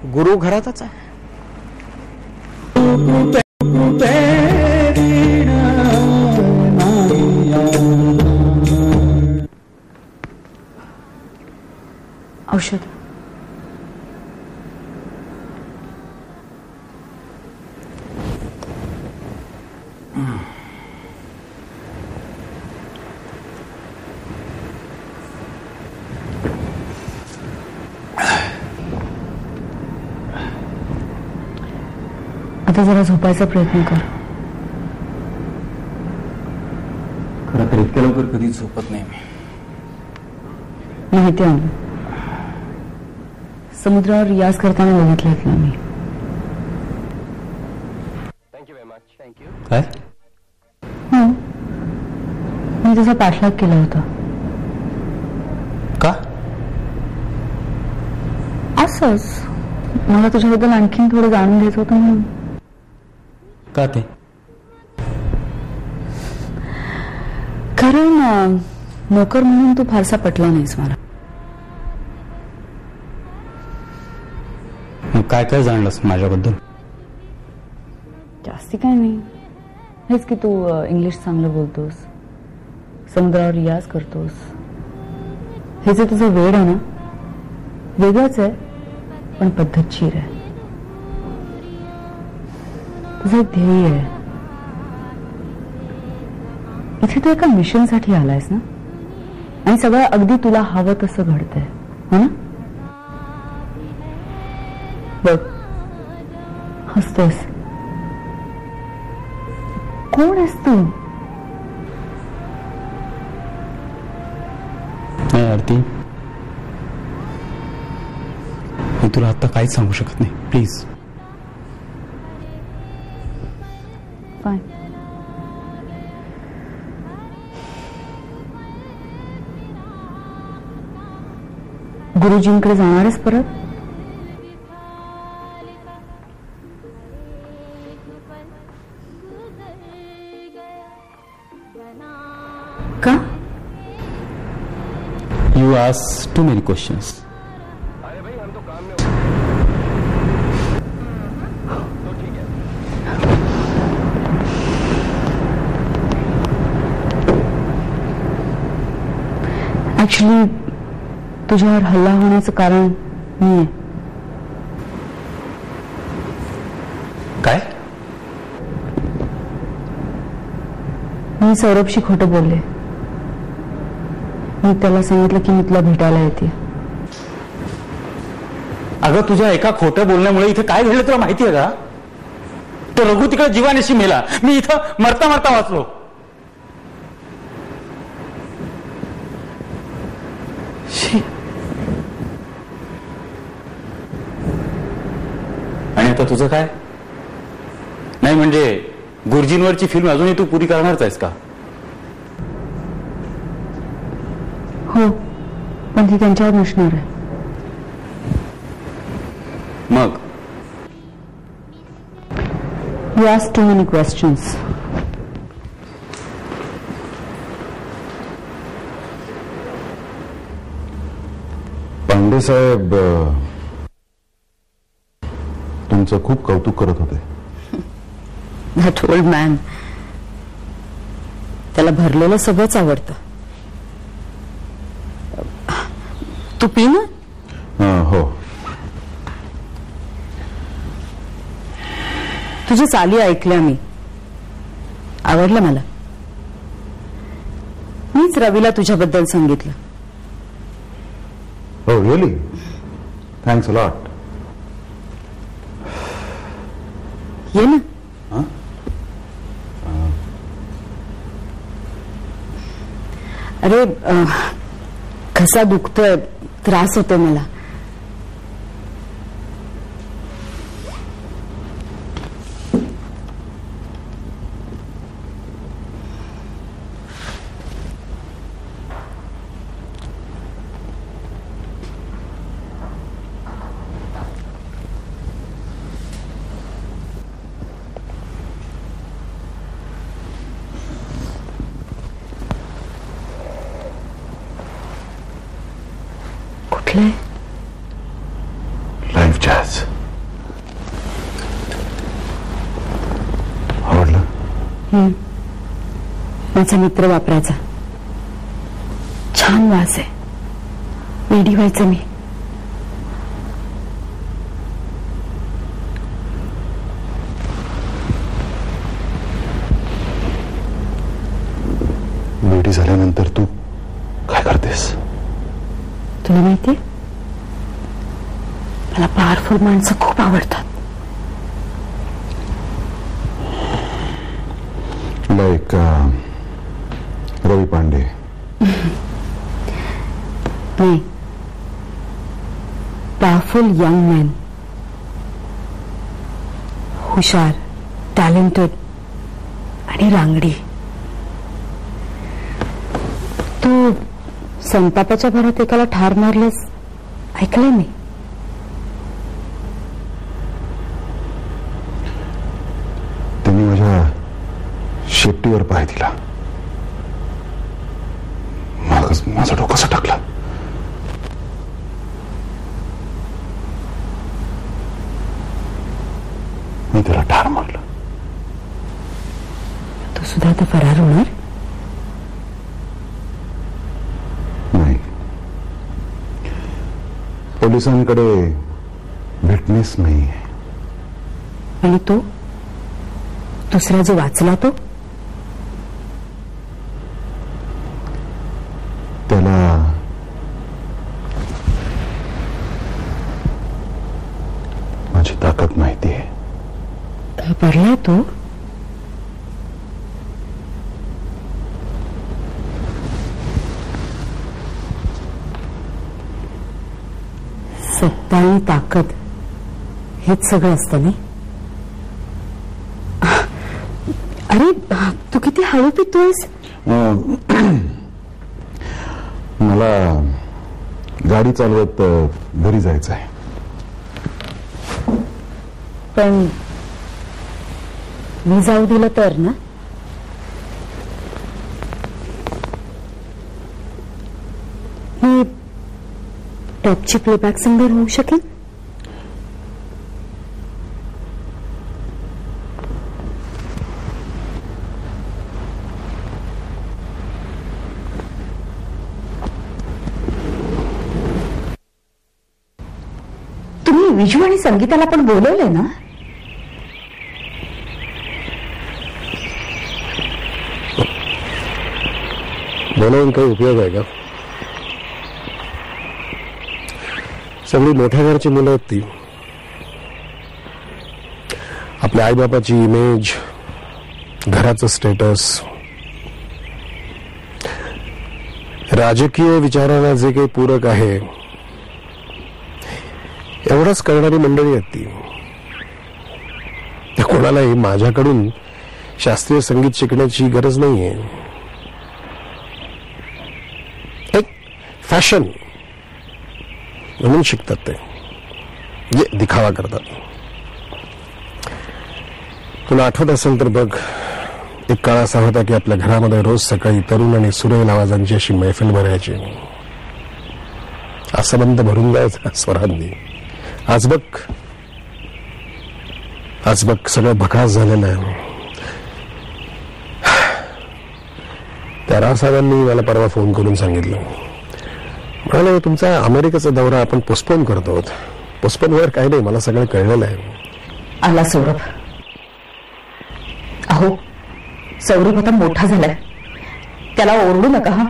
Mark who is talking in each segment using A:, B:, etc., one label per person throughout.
A: गुरु घरातच आहे.
B: औषध आता जरा झोपायचा प्रयत्न कर.
A: खरं तर इतक्या लवकर कधी झोपत नाही मी.
B: माहिती आहे, समुद्रावर रियाज करताना बघितलं ना मी.
A: काय?
B: हो, मी त्याचा पाठलाग केला होता.
A: का?
B: असंच मला तुझ्याबद्दल आणखीन थोडं जाणून घ्यायचं होतं म्हणून.
A: का ते?
B: कारण नोकर म्हणून तू फारसा पटला नाहीस मला.
A: काय काय जाणलंस माझ्याबद्दल?
B: जास्ती काय नाही, हेच की तू इंग्लिश चांगलं बोलतोस, समुद्रावर रियाज करतोस. हे जे तुझं वेड आहे ना, वेगळंच आहे पण पद्धतशीर आहे. तुझं एक ध्येय आहे. इथे तू एका मिशनसाठी आलायस ना, आणि सगळं अगदी तुला हवं तसं घडतंय, हो ना? बघ, हसतोस. कोण आहेस तू?
A: नाही आरती, मी तुला आता काहीच सांगू शकत नाही. प्लीज.
B: फाईन. गुरुजींकडे जाणारच परत? का?
A: You ask too many questions.
B: Actually तुझ्यावर हल्ला होण्याचं कारण मी आहे.
A: काय?
B: मी सौरभशी खोटं बोलले. मी त्याला सांगितलं की मी तुला भेटायला येते.
A: अगं, तुझ्या एका खोटं बोलण्यामुळे इथे काय घडलं तुला माहिती आहे का? तो रघु तिकडे जीवानिशी मेला, मी इथं मरता मरता वाचलो. आणि आता तुझं काय? नाही म्हणजे गुरुजींवरची फिल्म अजूनही तू पुरी करणारच आहेस का?
B: हो, पण ती त्यांच्यावर नसणार आहे.
A: मग
B: you ask too many questions.
C: Pande साहेब तुमचं खूप कौतुक करत होते.
B: दॅट ओल्ड मॅन, त्याला भरलेलं सगळंच आवडतं. तू पी ना.
C: हो.
B: तुझी चाली ऐकल्या मी, आवडलं मला. मीच रवीला तुझ्याबद्दल सांगितलं.
C: हो, रिअली? Thanks a lot.
B: ये ना. अरे, घसा दुखतोय, त्रास होतोय मला. कुठले?
C: आज. आवडलं?
B: माझा मित्र वापरायचा. छान वास आहे. वेडी व्हायचं मी.
C: बेटी झाल्यानंतर तू काय करतेस?
B: तुला माहितीये, मला पॉवरफुल माणसं खूप आवडतात.
C: लाईक रवी पांडे.
B: नाही, पॉवरफुल यंग मॅन, हुशार, टॅलेंटेड आणि रांगडी. तू संतापाच्या भरात एकाला ठार मारलंस ऐकलंय मी.
C: त्यांनी माझ्या शेपटीवर पाय दिला. माझा डोकं सटकला. मी त्याला ठार मारलं.
B: तू सुद्धा आता फरार होणार?
C: नाही, पोलिसांकडे विटनेस नाही आहे.
B: आणि तो दुसरा जो वाचला तो?
C: त्याला माझी ताकद माहिती आहे.
B: घाबरलाय तो? सत्ता आणि ताकद हेच सगळं असतं नाही? अरे तू किती हळू पितोयस.
C: मला गाडी चालवत घरी जायचं आहे.
B: पण मी जाऊ दिलं तर ना? मी टॉपची प्लेबॅक सिंगर होऊ शकेन? तुम्ही विजू आणि संगीताला पण बोलवलंय ना?
D: बोलवून काही उपयोग आहे का? सगळी मोठ्या घरची मुलं आहेत ती. आपल्या आईबापाची इमेज, घराचं स्टेटस, राजकीय विचारांना जे काही पूरक आहे एवढंच करणारी मंडळी आहेत ती. त्या कोणालाही माझ्याकडून शास्त्रीय संगीत शिकण्याची गरज नाहीये. एक फॅशन म्हणून शिकतात ते, जे दिखावा करतात. तुला आठवत असेल तर बघ, एक काळ असा होता की आपल्या घरामध्ये रोज सकाळी तरुण आणि सुरेल आवाजांची अशी मैफिल भरायची. असंबंध भरून जायचा स्वरांनी. आज बघ सगळं भकास झालेलं आहे. त्या रावसाहेबांनी मला परवा फोन करून सांगितलं, म्हणाले तुमचा अमेरिकेचा दौरा आपण पोस्टपोन करतो. पोस्टपोन वर काही नाही, मला सगळं कळलेलं आहे.
B: आला सौरभ. अहो सौरभ आता मोठा झालाय, त्याला ओरडू नका. हा,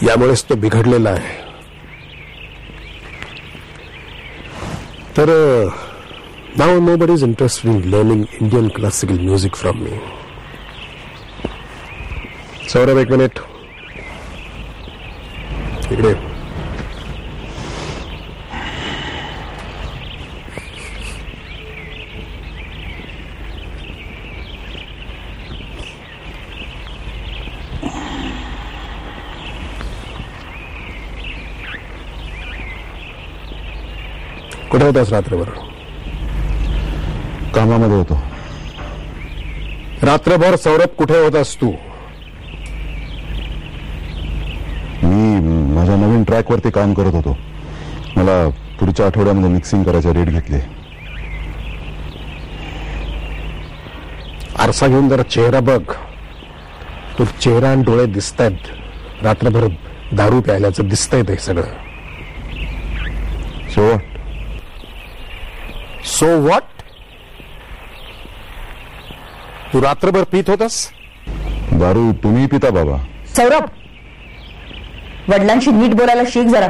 D: यामुळेच तो बिघडलेला आहे. तर now nobody is interested in learning Indian classical music from me. Saurabh एक मिनिट इकडे. कुठे होतास रात्रभर?
C: कामामध्ये होतो.
D: रात्रभर सौरभ कुठे होतास तू?
C: मी माझ्या नवीन ट्रॅकवरती काम करत होतो. मला पुढच्या आठवड्यामध्ये मिक्सिंग करायचे रेट घेतले.
D: आरसा घेऊन जरा चेहरा बघ. तो चेहरा आणि डोळे दिसतायत. रात्रभर दारू प्यायल्याचं दिसतंय ते सगळं.
C: So what?
D: So what? तू रात्रभर पित होतास?
C: दारू तुम्ही पिता बाबा?
B: सौरभ, वडिलांशी नीट बोलायला शिक जरा.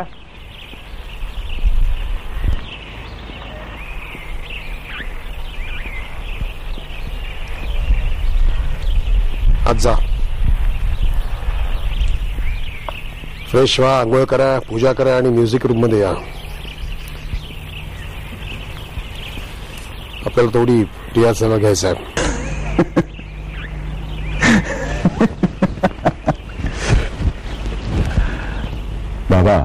D: आज जा, फ्रेश व्हा, आंघोळ करा, पूजा करा आणि म्युझिक रूम मध्ये या. आपल्याला थोडी रियाज घ्यायचा आहे.
C: बाबा,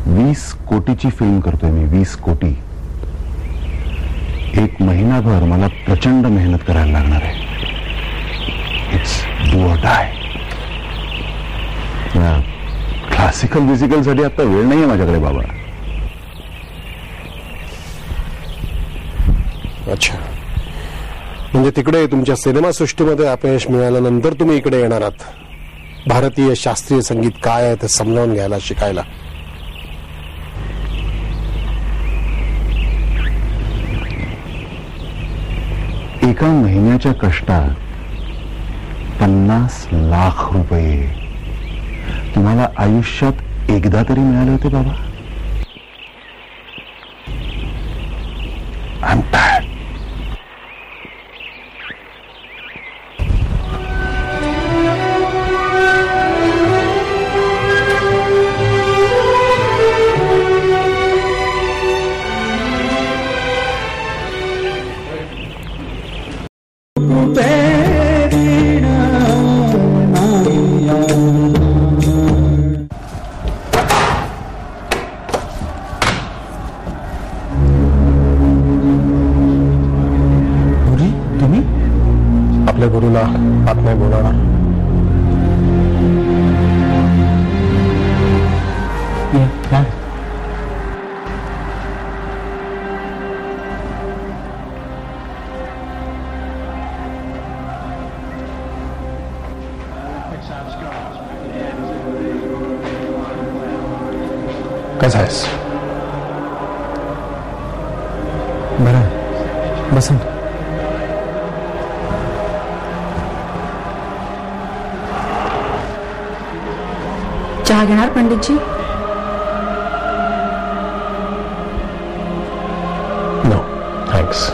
C: 20 कोटीची फिल्म करतोय मी. 20 कोटी. एक महिनाभर मला प्रचंड मेहनत करायला लागणार आहे. It's do or die. Classical musical साठी आता वेळ नाहीये माझ्याकडे बाबा.
D: अच्छा, म्हणजे तिकडे तुमच्या सिनेमा सृष्टीमध्ये अपयश मिळाल्यानंतर तुम्ही इकडे येणार आहात भारतीय शास्त्रीय संगीत काय आहे ते समजावून घ्यायला, शिकायला.
C: एका महिन्याच्या कष्टात 50 लाख रुपये तुम्हाला आयुष्यात एकदा तरी मिळाले होते बाबा. I am tired.
D: आपल्या गुरुला आत नाही बोलावणार. कसा आहेस?
A: बरं, बसन.
B: चहा घेणार पंडितजी?
D: No thanks.